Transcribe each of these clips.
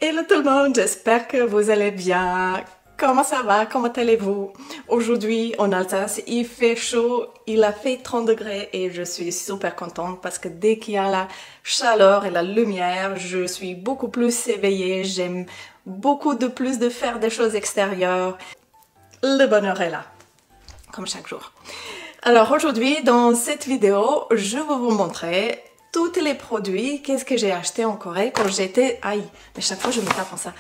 Hello tout le monde, j'espère que vous allez bien. Comment ça va? Comment allez-vous? Aujourd'hui en Alsace, il fait chaud, il a fait 30 degrés et je suis super contente parce que dès qu'il y a la chaleur et la lumière, je suis beaucoup plus éveillée, j'aime beaucoup de plus de faire des choses extérieures. Le bonheur est là, comme chaque jour. Alors aujourd'hui, dans cette vidéo, je vais vous montrer tous les produits, qu'est-ce que j'ai acheté en Corée quand j'étais... Aïe, mais chaque fois je me tape en ça.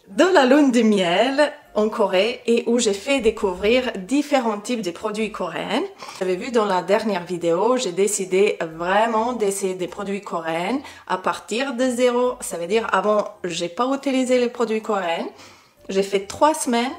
De la lune de miel en Corée et où j'ai fait découvrir différents types de produits coréens. Vous avez vu dans la dernière vidéo, j'ai décidé vraiment d'essayer des produits coréens à partir de zéro. Ça veut dire avant, j'ai pas utilisé les produits coréens. J'ai fait 3 semaines.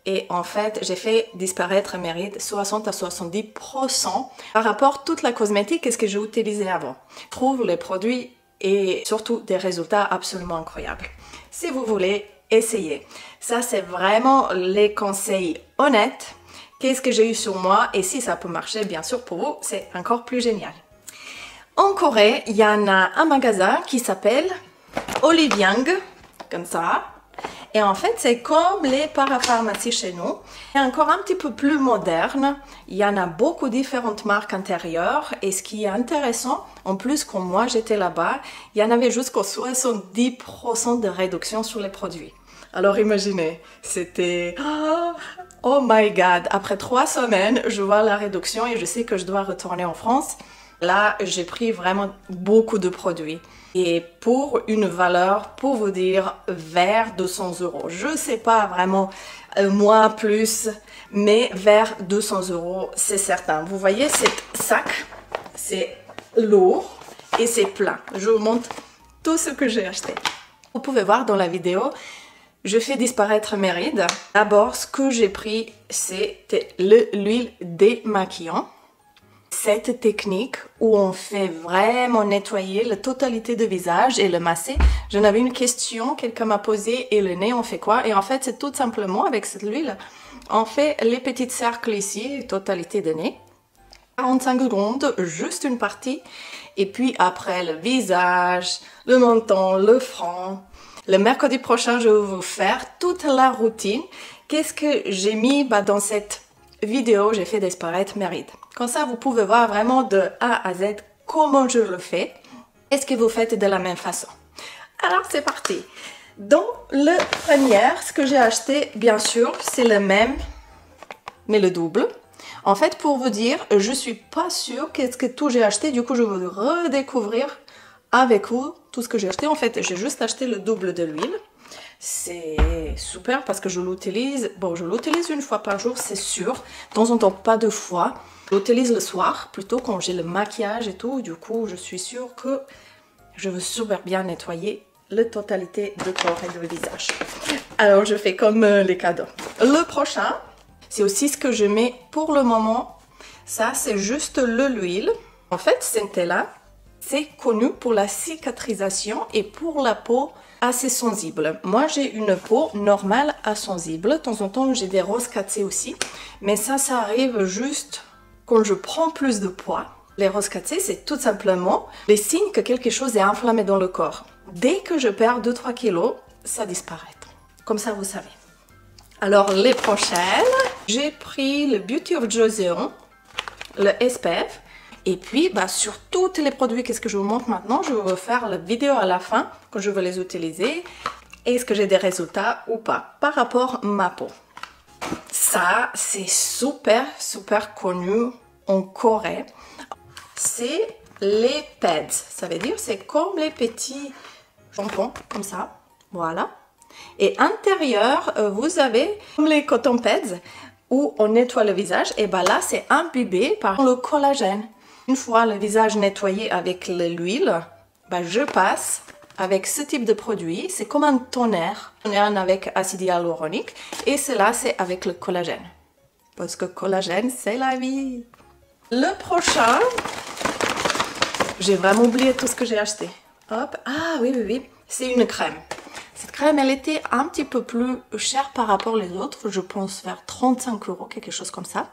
Et en fait, j'ai fait disparaître mes rides 60 à 70% par rapport à toute la cosmétique qu'est-ce que j'ai utilisé avant. Je trouve les produits et surtout des résultats absolument incroyables. Si vous voulez essayer, ça c'est vraiment les conseils honnêtes. Qu'est-ce que j'ai eu sur moi et si ça peut marcher bien sûr pour vous, c'est encore plus génial. En Corée, il y en a un magasin qui s'appelle Oliviang, comme ça. Et en fait, c'est comme les parapharmacies chez nous. C'est encore un petit peu plus moderne. Il y en a beaucoup différentes marques intérieures. Et ce qui est intéressant, en plus quand moi j'étais là-bas, il y en avait jusqu'à 70% de réduction sur les produits. Alors imaginez, c'était... Oh my god, après 3 semaines, je vois la réduction et je sais que je dois retourner en France. Là, j'ai pris vraiment beaucoup de produits. Et pour une valeur, pour vous dire, vers 200 €. Je sais pas vraiment, moi plus, mais vers 200 €, c'est certain. Vous voyez, cet sac, c'est lourd et c'est plein. Je vous montre tout ce que j'ai acheté. Vous pouvez voir dans la vidéo, je fais disparaître mes rides. D'abord, ce que j'ai pris, c'était l'huile démaquillant. Cette technique où on fait vraiment nettoyer la totalité du visage et le masser. J'en avais une question, quelqu'un m'a posé, et le nez on fait quoi? Et en fait c'est tout simplement avec cette huile, on fait les petits cercles ici, totalité de nez. 45 secondes, juste une partie. Et puis après le visage, le menton, le front. Le mercredi prochain je vais vous faire toute la routine. Qu'est-ce que j'ai mis dans cette vidéo? J'ai fait disparaître mes rides. Comme ça, vous pouvez voir vraiment de A à Z comment je le fais. Est-ce que vous faites de la même façon? Alors, c'est parti. Dans le premier, ce que j'ai acheté, bien sûr, c'est le même, mais le double. En fait, pour vous dire, je suis pas sûre qu'est-ce que tout j'ai acheté. Du coup, je vais redécouvrir avec vous tout ce que j'ai acheté. En fait, j'ai juste acheté le double de l'huile. C'est super parce que je l'utilise, bon je l'utilise une fois par jour c'est sûr, de temps en temps pas 2 fois, je l'utilise le soir plutôt quand j'ai le maquillage et tout, du coup je suis sûre que je veux super bien nettoyer la totalité du corps et du visage. Alors je fais comme les cadeaux. Le prochain, c'est aussi ce que je mets pour le moment, ça c'est juste l'huile, en fait c'était là. C'est connu pour la cicatrisation et pour la peau assez sensible. Moi, j'ai une peau normale à sensible. De temps en temps, j'ai des roses cassées aussi. Mais ça arrive juste quand je prends plus de poids. Les roses cassées, c'est tout simplement les signes que quelque chose est inflammé dans le corps. Dès que je perds 2-3 kilos, ça disparaît. Comme ça, vous savez. Alors, les prochaines, j'ai pris le Beauty of Joseon, le SPF. Et puis, sur tous les produits, qu'est-ce que je vous montre maintenant? Je vais vous faire la vidéo à la fin, quand je vais les utiliser. Est-ce que j'ai des résultats ou pas par rapport à ma peau? Ça, c'est super, super connu en Corée. C'est les pads. Ça veut dire, c'est comme les petits shampoings, comme ça. Voilà. Et intérieur, vous avez comme les cotton pads, où on nettoie le visage. Et là, c'est imbibé par le collagène. Une fois le visage nettoyé avec l'huile, je passe avec ce type de produit. C'est comme un tonnerre. Tonnerre avec acide hyaluronique. Et cela, c'est avec le collagène. Parce que collagène, c'est la vie. Le prochain, j'ai vraiment oublié tout ce que j'ai acheté. Hop. Ah oui. C'est une crème. Cette crème, elle était un petit peu plus chère par rapport aux autres. Je pense vers 35 €, quelque chose comme ça.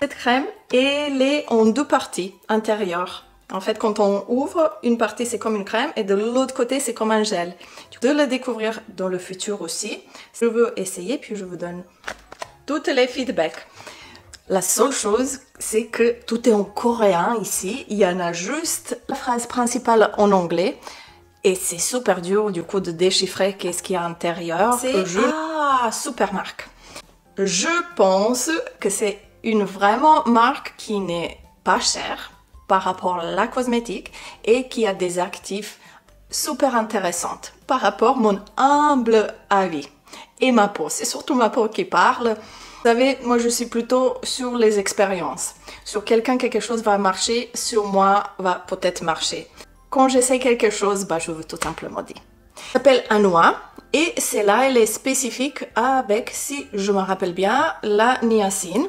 Cette crème, elle est en 2 parties intérieures En fait, quand on ouvre, une partie c'est comme une crème et de l'autre côté c'est comme un gel. De le découvrir dans le futur aussi. Je veux essayer puis je vous donne tous les feedbacks. La seule chose, c'est que tout est en coréen ici. Il y en a juste la phrase principale en anglais. Et c'est super dur du coup de déchiffrer qu'est-ce qu'il y a à l'intérieur. C'est super marque. Je pense que c'est une vraiment marque qui n'est pas chère par rapport à la cosmétique et qui a des actifs super intéressantes par rapport à mon humble avis. Et ma peau, c'est surtout ma peau qui parle. Vous savez, moi je suis plutôt sur les expériences. Sur quelqu'un, quelque chose va marcher, sur moi va peut-être marcher. Quand j'essaie quelque chose, je veux tout simplement dire. Ça s'appelle Anua et celle-là, elle est spécifique avec, si je me rappelle bien, la niacine.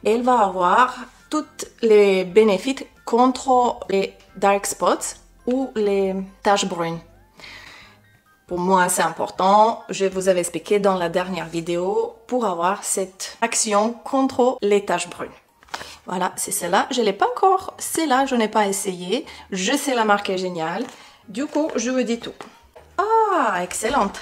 Elle va avoir tous les bénéfices contre les dark spots ou les taches brunes. Pour moi, c'est important. Je vous avais expliqué dans la dernière vidéo pour avoir cette action contre les taches brunes. Voilà, c'est celle-là. Je ne l'ai pas encore. Celle-là, je n'ai pas essayé. Je sais la marque est géniale. Du coup, je vous dis tout. Ah, excellente.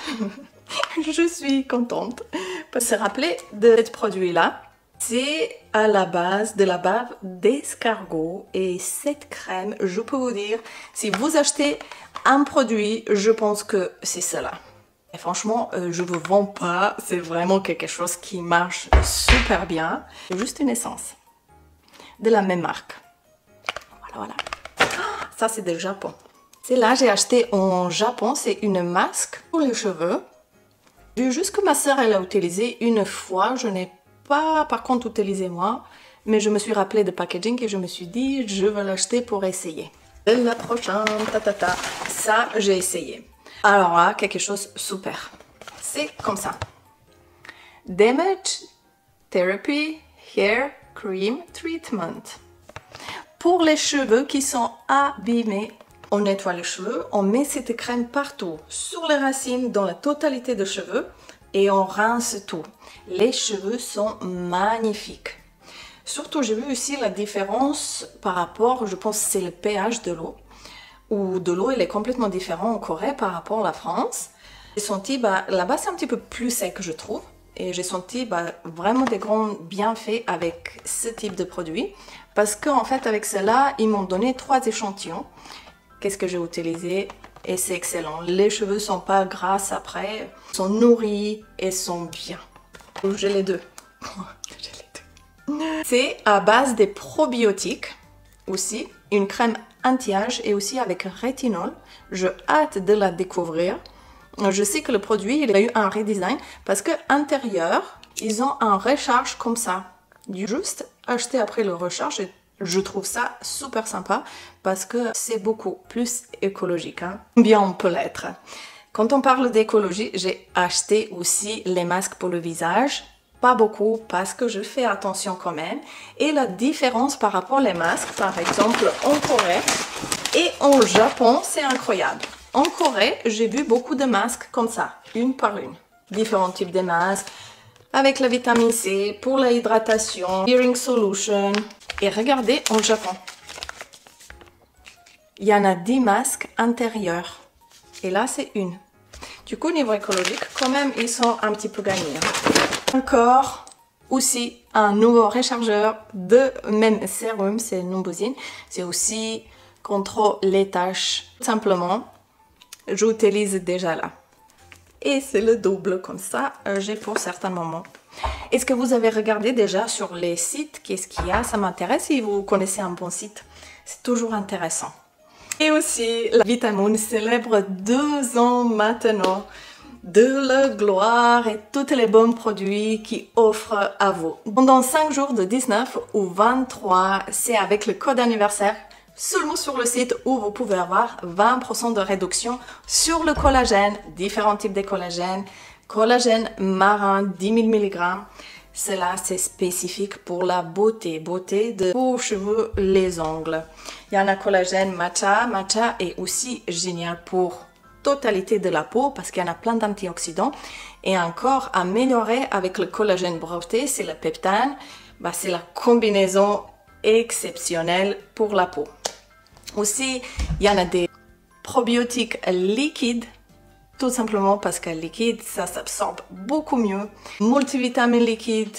Je suis contente. Pour se rappeler de ce produit-là, c'est à la base de la bave d'escargot. Et cette crème, je peux vous dire, si vous achetez un produit, je pense que c'est cela. Et franchement, je ne vous vends pas. C'est vraiment quelque chose qui marche super bien. C'est juste une essence de la même marque. Voilà. Ça, c'est du Japon. Celle-là, j'ai acheté en Japon. C'est une masque pour les cheveux. Juste que ma soeur, elle a utilisé une fois. Je n'ai pas, par contre, utilisé moi. Mais je me suis rappelé de packaging et je me suis dit, je vais l'acheter pour essayer. La prochaine, ça, j'ai essayé. Alors là, quelque chose de super. C'est comme ça. Damage Therapy Hair Cream Treatment. Pour les cheveux qui sont abîmés, on nettoie les cheveux, on met cette crème partout, sur les racines, dans la totalité des cheveux, et on rince tout. Les cheveux sont magnifiques. Surtout, j'ai vu aussi la différence par rapport, je pense que c'est le pH de l'eau, où de l'eau, il est complètement différent en Corée par rapport à la France. J'ai senti, là-bas, c'est un petit peu plus sec, je trouve. Et j'ai senti vraiment des grands bienfaits avec ce type de produit. Parce qu'en fait, avec cela, ils m'ont donné 3 échantillons. Qu'est-ce que j'ai utilisé? Et c'est excellent. Les cheveux sont pas gras après, sont nourris et sont bien. J'ai les deux. C'est à base des probiotiques aussi. Une crème anti-âge et aussi avec rétinol. Je hâte de la découvrir. Je sais que le produit, il a eu un redesign parce que intérieur, ils ont un recharge comme ça. Juste acheter après le recharge, je trouve ça super sympa parce que c'est beaucoup plus écologique. Bien on peut l'être. Quand on parle d'écologie, j'ai acheté aussi les masques pour le visage. Pas beaucoup parce que je fais attention quand même. Et la différence par rapport aux masques, par exemple en Corée et en Japon, c'est incroyable. En Corée, j'ai vu beaucoup de masques comme ça, une par une. Différents types de masques, avec la vitamine C, pour la hydratation, Hearing Solution. Et regardez en Japon. Il y en a 10 masques intérieurs. Et là, c'est une. Du coup, au niveau écologique, quand même, ils sont un petit peu gagnés. Encore aussi un nouveau rechargeur de même sérum, c'est Numbuzin. C'est aussi contre les taches. Simplement, j'utilise déjà là. Et c'est le double comme ça, j'ai pour certains moments. Est-ce que vous avez regardé déjà sur les sites? Qu'est-ce qu'il y a? Ça m'intéresse si vous connaissez un bon site. C'est toujours intéressant. Et aussi, la Vitamune célèbre 2 ans maintenant de la gloire et tous les bons produits qu'ils offrent à vous. Pendant 5 jours de 19 ou 23, c'est avec le code anniversaire seulement sur le site où vous pouvez avoir 20% de réduction sur le collagène, différents types de collagène, collagène marin 10 000 mg. Cela, c'est spécifique pour la beauté de vos cheveux, les ongles. Il y en a collagène matcha. Matcha est aussi génial pour totalité de la peau parce qu'il y en a plein d'antioxydants. Et encore amélioré avec le collagène breveté, c'est le peptane. C'est la combinaison exceptionnelle pour la peau. Aussi, il y en a des probiotiques liquides, tout simplement parce que liquide, ça s'absorbe beaucoup mieux. Multivitamines liquides,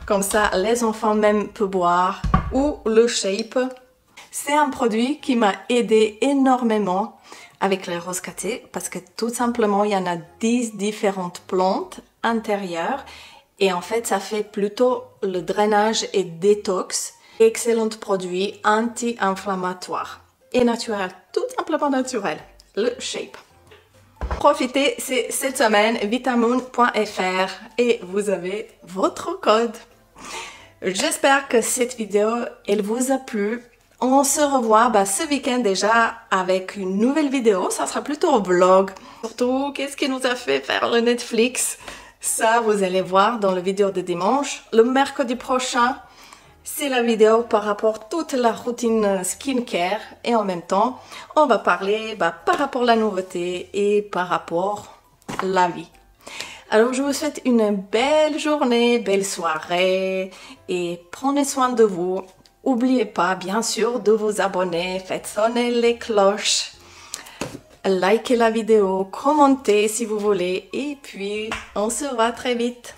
comme ça, les enfants même peuvent boire. Ou le Shape. C'est un produit qui m'a aidé énormément avec les roses cassées parce que tout simplement, il y en a 10 différentes plantes intérieures et en fait, ça fait plutôt le drainage et détox. Excellent produit anti-inflammatoire et naturel, tout simplement naturel, le Shape. Profitez, c'est cette semaine vitamoon.fr et vous avez votre code. J'espère que cette vidéo, elle vous a plu. On se revoit ce week-end déjà avec une nouvelle vidéo. Ça sera plutôt un vlog. Surtout, qu'est-ce qui nous a fait faire le Netflix? Ça, vous allez voir dans la vidéo de dimanche. Le mercredi prochain, c'est la vidéo par rapport à toute la routine skincare. Et en même temps, on va parler par rapport à la nouveauté et par rapport à la vie. Alors, je vous souhaite une belle journée, belle soirée et prenez soin de vous. N'oubliez pas, bien sûr, de vous abonner, faites sonner les cloches, likez la vidéo, commentez si vous voulez et puis on se voit très vite.